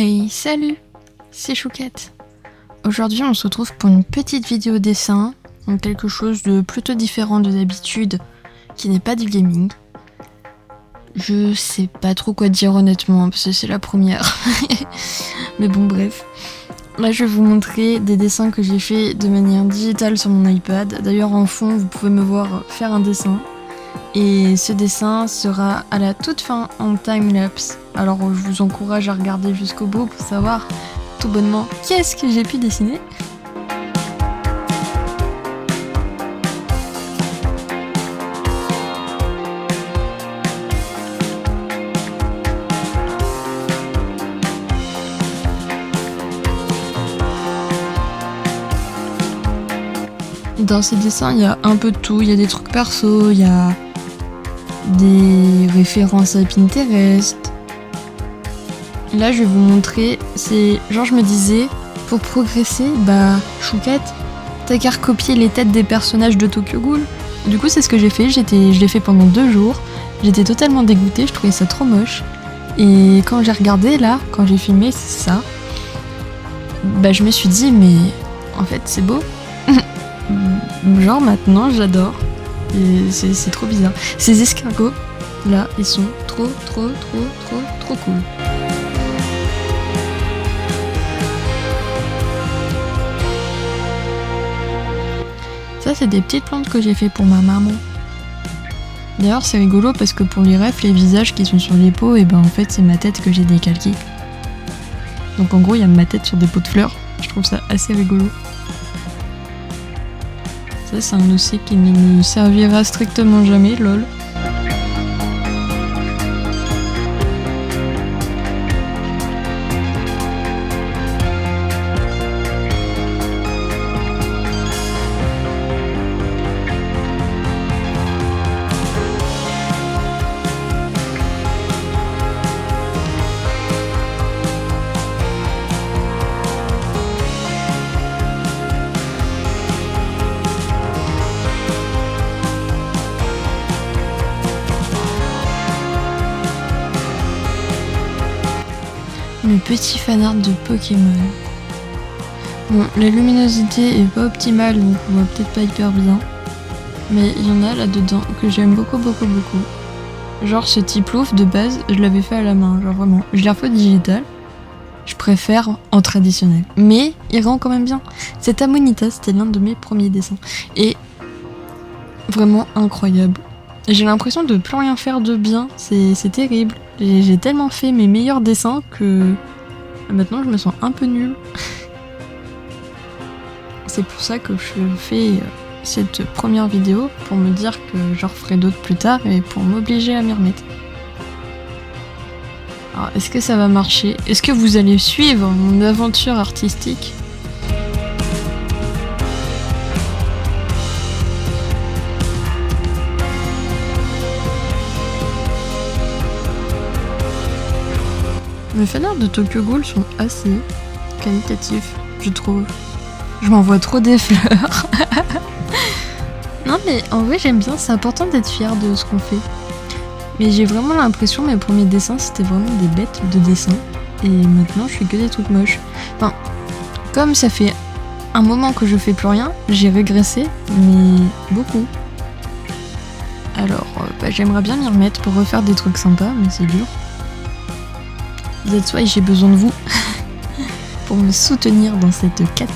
Hey, salut, c'est Chouquette. Aujourd'hui, on se retrouve pour une petite vidéo dessin, donc quelque chose de plutôt différent de d'habitude, qui n'est pas du gaming. Je sais pas trop quoi dire honnêtement, parce que c'est la première. Mais bon, bref. Là, je vais vous montrer des dessins que j'ai fait de manière digitale sur mon iPad. D'ailleurs, en fond, vous pouvez me voir faire un dessin. Et ce dessin sera à la toute fin en time-lapse. Alors je vous encourage à regarder jusqu'au bout pour savoir tout bonnement qu'est-ce que j'ai pu dessiner. Dans ces dessins, il y a un peu de tout. Il y a des trucs perso, il y a des références à Pinterest. Là, je vais vous montrer, c'est genre je me disais, pour progresser, Chouquette, t'as qu'à recopier les têtes des personnages de Tokyo Ghoul. Du coup, c'est ce que j'ai fait, je l'ai fait pendant 2 jours. J'étais totalement dégoûtée, je trouvais ça trop moche. Et quand j'ai regardé là, quand j'ai filmé ça, je me suis dit, mais en fait, c'est beau. Genre maintenant, j'adore. Et c'est trop bizarre. Ces escargots, là, ils sont trop cool. Ça, c'est des petites plantes que j'ai fait pour ma maman. D'ailleurs, c'est rigolo parce que pour les refs, les visages qui sont sur les pots, en fait, c'est ma tête que j'ai décalquée. Donc en gros, il y a ma tête sur des pots de fleurs. Je trouve ça assez rigolo. Ça, c'est un OC qui ne nous servira strictement jamais, lol. Mes petits fanarts de Pokémon. Bon, la luminosité est pas optimale, donc on voit peut-être pas hyper bien. Mais il y en a là-dedans que j'aime beaucoup. Genre ce type loaf de base, je l'avais fait à la main, genre vraiment. Je l'ai refait au digital. Je préfère en traditionnel. Mais il rend quand même bien. Cet Amonita, c'était l'un de mes premiers dessins. Et vraiment incroyable. J'ai l'impression de plus rien faire de bien, c'est terrible. J'ai tellement fait mes meilleurs dessins que maintenant je me sens un peu nulle. C'est pour ça que je fais cette première vidéo, pour me dire que j'en referai d'autres plus tard et pour m'obliger à m'y remettre. Alors, est-ce que ça va marcher? Est-ce que vous allez suivre mon aventure artistique? Mes fanarts de Tokyo Ghoul sont assez qualitatifs, je trouve. Je m'envoie trop des fleurs. Non mais en vrai j'aime bien, c'est important d'être fier de ce qu'on fait. Mais j'ai vraiment l'impression, mes premiers dessins c'était vraiment des bêtes de dessin. Et maintenant je fais que des trucs moches. Enfin, comme ça fait un moment que je fais plus rien, j'ai régressé, mais beaucoup. Alors j'aimerais bien m'y remettre pour refaire des trucs sympas, mais c'est dur. That's why j'ai besoin de vous pour me soutenir dans cette quête.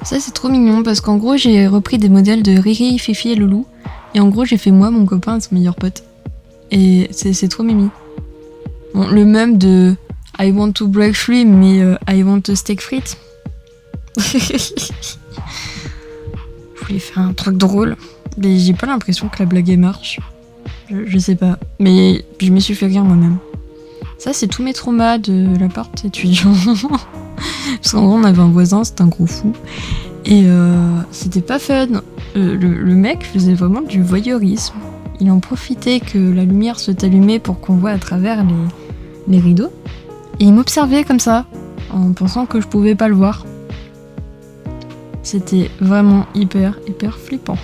Ça c'est trop mignon parce qu'en gros j'ai repris des modèles de Riri, Fifi et Loulou. Et en gros j'ai fait moi, mon copain et son meilleur pote. Et c'est trop mimi. Bon, le même de I want to break free mais I want a steak frites. Je voulais faire un truc drôle. Mais j'ai pas l'impression que la blague elle marche. Je sais pas. Mais je me suis fait rire moi-même. Ça c'est tous mes traumas de l'appart étudiant. Parce qu'en gros on avait un voisin, c'était un gros fou. Et c'était pas fun. Le mec faisait vraiment du voyeurisme. Il en profitait que la lumière se allumait pour qu'on voit à travers les rideaux. Et il m'observait comme ça, en pensant que je pouvais pas le voir. C'était vraiment hyper flippant.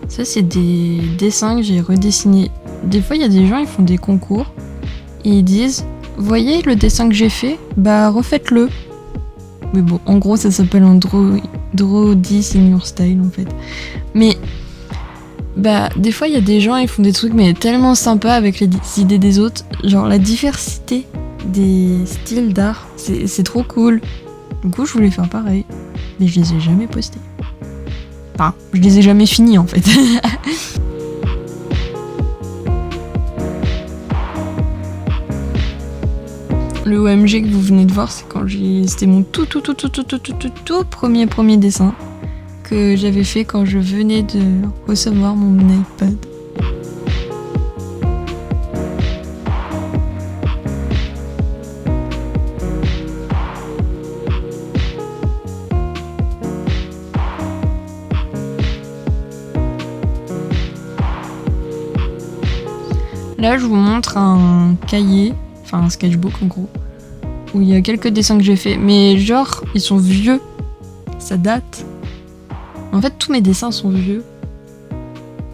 Ça, c'est des dessins que j'ai redessinés. Des fois, il y a des gens, ils font des concours et ils disent « Voyez le dessin que j'ai fait, bah refaites-le ». Mais bon, en gros, ça s'appelle un draw this in your style, en fait. Mais, bah, des fois, il y a des gens, ils font des trucs, mais tellement sympas avec les idées des autres. Genre, la diversité des styles d'art, c'est trop cool. Du coup, je voulais faire pareil. Mais je les ai jamais postés. Enfin, je les ai jamais finis en fait. Le OMG que vous venez de voir, c'est quand c'était mon tout premier dessin que j'avais fait quand je venais de recevoir mon iPad. Là, je vous montre un cahier, enfin un sketchbook en gros, où il y a quelques dessins que j'ai fait, mais genre, ils sont vieux, ça date. En fait, tous mes dessins sont vieux.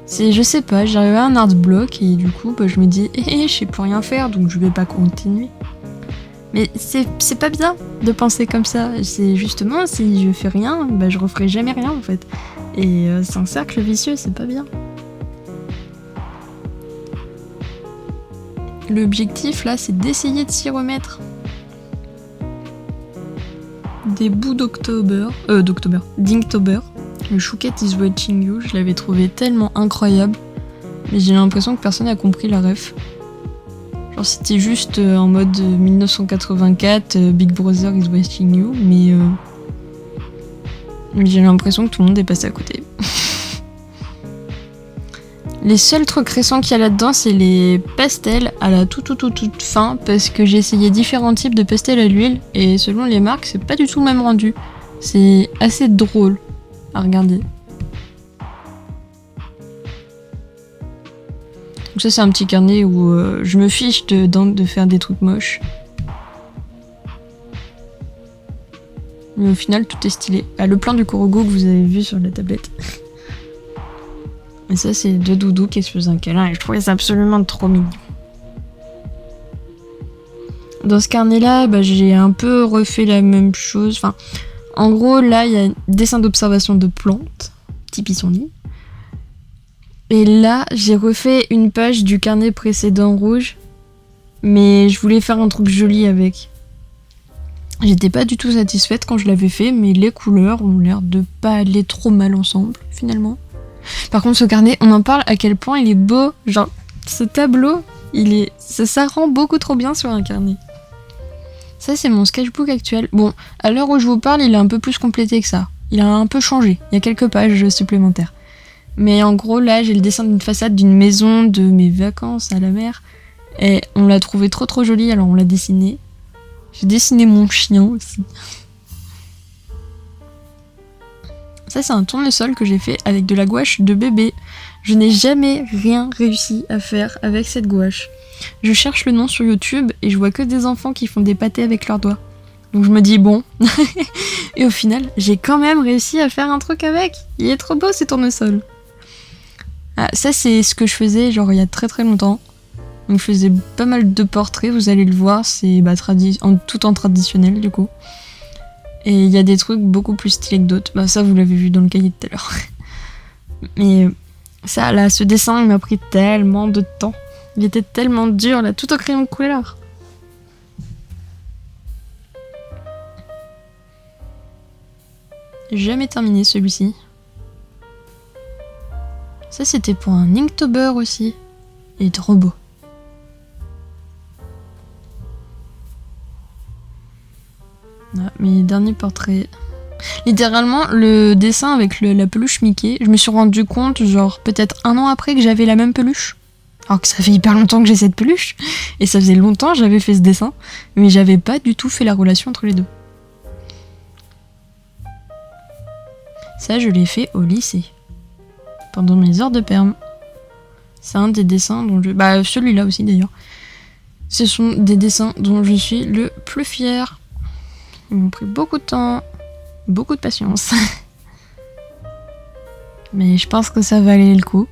Je sais pas, j'ai arrivé à un art block et du coup, bah, je me dis, je sais plus rien faire, donc je vais pas continuer. Mais c'est pas bien de penser comme ça. C'est justement, si je fais rien, bah, je referai jamais rien en fait. Et c'est un cercle vicieux, c'est pas bien. L'objectif là, c'est d'essayer de s'y remettre. Des bouts d'Inktober, le Chouquette is watching you, je l'avais trouvé tellement incroyable, mais j'ai l'impression que personne n'a compris la ref. Genre c'était juste en mode 1984, Big Brother is watching you, mais j'ai l'impression que tout le monde est passé à côté. Les seuls trucs récents qu'il y a là-dedans, c'est les pastels à la toute fin, parce que j'ai essayé différents types de pastels à l'huile, et selon les marques, c'est pas du tout le même rendu. C'est assez drôle à regarder. Donc ça, c'est un petit carnet où je me fiche de faire des trucs moches. Mais au final, tout est stylé. Ah, le plan du Korogo que vous avez vu sur la tablette. Et ça, c'est deux doudous qui se faisaient un câlin et je trouvais ça absolument trop mignon. Dans ce carnet-là, bah, j'ai un peu refait la même chose. Enfin, en gros, là, il y a un dessin d'observation de plantes, petit pissenlit. Et là, j'ai refait une page du carnet précédent rouge, mais je voulais faire un truc joli avec. J'étais pas du tout satisfaite quand je l'avais fait, mais les couleurs ont l'air de pas aller trop mal ensemble, finalement. Par contre, ce carnet, on en parle à quel point il est beau. Genre, ce tableau, ça rend beaucoup trop bien sur un carnet. Ça, c'est mon sketchbook actuel. Bon, à l'heure où je vous parle, il est un peu plus complété que ça. Il a un peu changé. Il y a quelques pages supplémentaires. Mais en gros, là, j'ai le dessin d'une façade d'une maison de mes vacances à la mer. Et on l'a trouvé trop jolie, alors on l'a dessiné. J'ai dessiné mon chien aussi. Ça, c'est un tournesol que j'ai fait avec de la gouache de bébé. Je n'ai jamais rien réussi à faire avec cette gouache. Je cherche le nom sur YouTube et je vois que des enfants qui font des pâtés avec leurs doigts. Donc je me dis bon. Et au final, j'ai quand même réussi à faire un truc avec. Il est trop beau ce tournesol. Ah, ça, c'est ce que je faisais genre il y a très très longtemps. Donc je faisais pas mal de portraits, vous allez le voir, c'est tout en traditionnel du coup. Et il y a des trucs beaucoup plus stylés que d'autres. Bah ça vous l'avez vu dans le cahier de tout à l'heure. Mais ça là, ce dessin il m'a pris tellement de temps. Il était tellement dur là, tout au crayon de couleur. J'ai jamais terminé celui-ci. Ça c'était pour un Inktober aussi. Il est trop beau. Ah, mes derniers portraits. Littéralement, le dessin avec la peluche Mickey, je me suis rendu compte, genre peut-être 1 an après que j'avais la même peluche. Alors que ça fait hyper longtemps que j'ai cette peluche. Et ça faisait longtemps que j'avais fait ce dessin. Mais j'avais pas du tout fait la relation entre les deux. Ça, je l'ai fait au lycée. Pendant mes heures de perm. C'est un des dessins dont je... Bah, celui-là aussi d'ailleurs. Ce sont des dessins dont je suis le plus fière. Ils m'ont pris beaucoup de temps, beaucoup de patience. Mais je pense que ça valait le coup.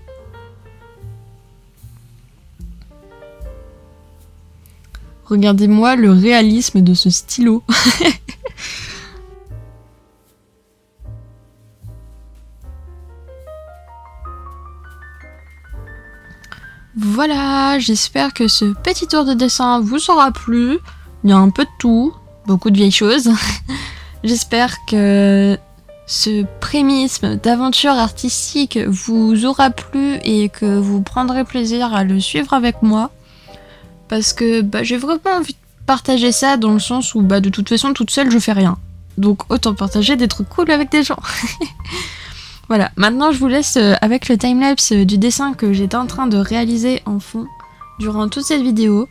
Regardez-moi le réalisme de ce stylo. Voilà, j'espère que ce petit tour de dessin vous aura plu. Il y a un peu de tout, beaucoup de vieilles choses. J'espère que ce prémisme d'aventure artistique vous aura plu et que vous prendrez plaisir à le suivre avec moi. Parce que j'ai vraiment envie de partager ça dans le sens où de toute façon toute seule je fais rien. Donc autant partager des trucs cool avec des gens. Voilà, maintenant je vous laisse avec le timelapse du dessin que j'étais en train de réaliser en fond durant toute cette vidéo.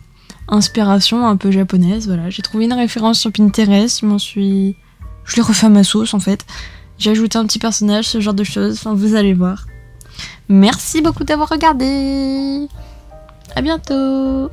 Inspiration un peu japonaise, voilà. J'ai trouvé une référence sur Pinterest, je l'ai refait à ma sauce en fait. J'ai ajouté un petit personnage, ce genre de choses, enfin vous allez voir. Merci beaucoup d'avoir regardé. À bientôt.